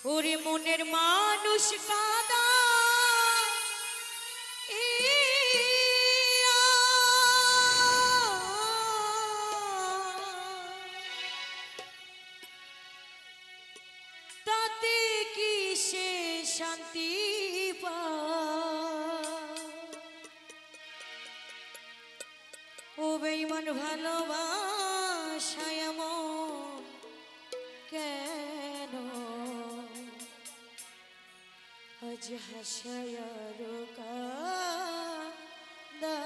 ওরে মনের মানুষ কাদা তাতে কি সে শান্তি ও বেঈমান ভালোবাসায় এমন কেন আজ হাসায়ার কাঁদা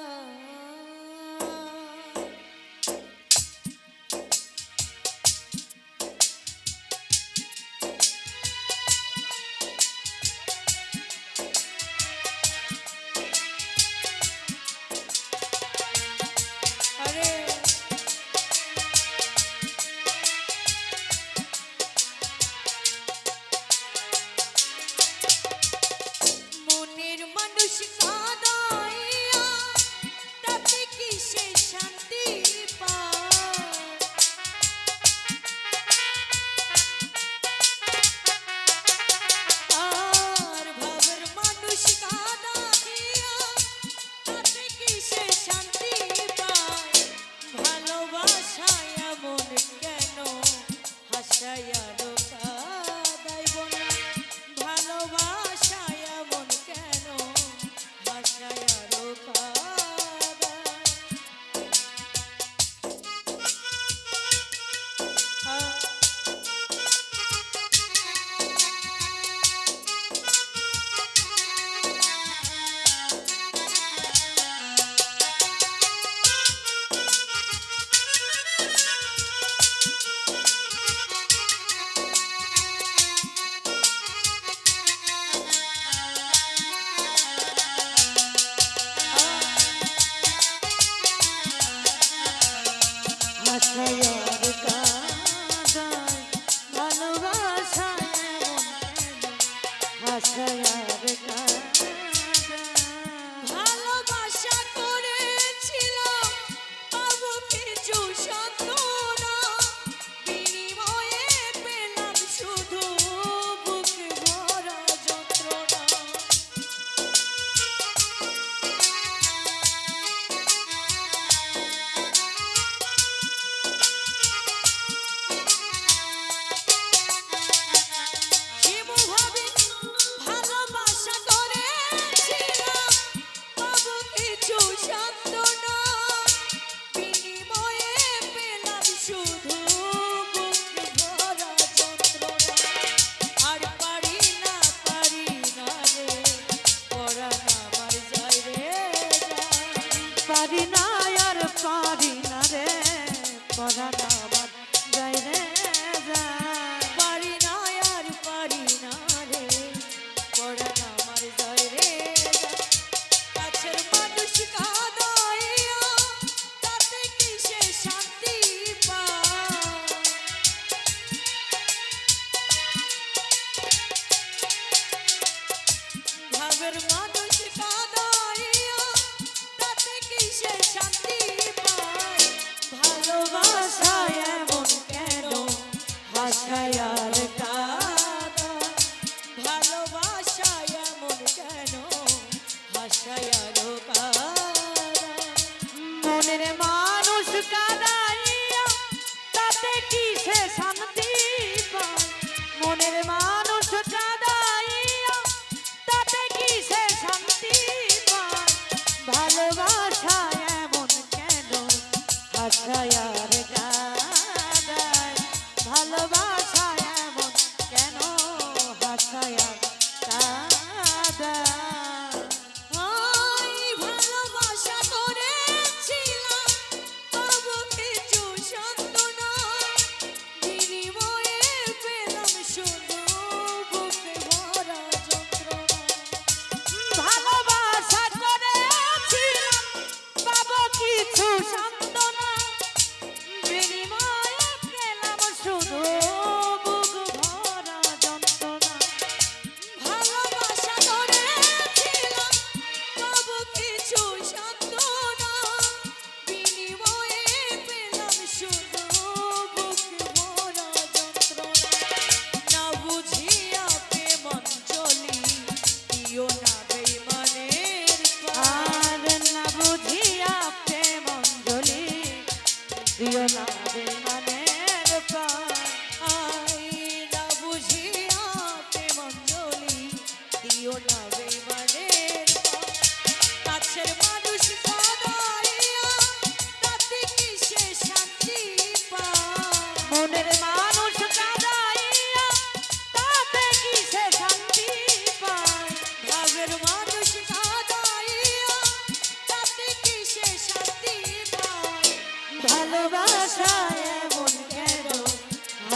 ভালোবাসা করেছিল পাবো কিছু সান্ত্বনা বিনিময়ে পেলাম শুধু বুক ভরা যন্ত্রণা পারি না আর পারি না রে পরাণ আমার যাই রে যা পারি না আর পারি না রে পরাণ আমার যায় রে কাছের মানুষ কাঁদাইয়া তাতে কি সে শান্তি পায় ভাবের মানুষ কাঁদাইয়া তাতে কি সে শান্তি পায় ভালোবাসায় এমন কেন হাসায় আর কাঁদা ভালোবাসায় এমন কেন হাসায় আর কাঁদা মনের মানুষ কাঁদাইয়া তাতে কি সে শান্তি পায় মনের মানুষ কাঁদাইয়া তাতে কি সে শান্তি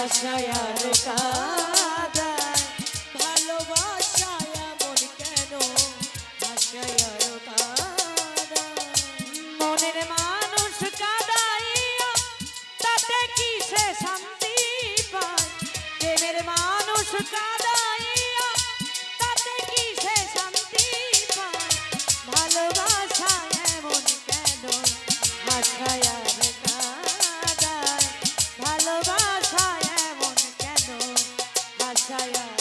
হাসায় আর কাঁদায় ভালোবাসায় এমন কেন হাসায় আর কাঁদায় মনের মানুষ কাঁদাইয়া তাতে কি সে শান্তি পায় প্রেমের মানুষ কাঁদাইয়া তাতে কি সে শান্তি পায় ভালোবাসা এমন কেন হাসায় আর কাঁদায় ভালোবাসা এমন কেন হাসায় আর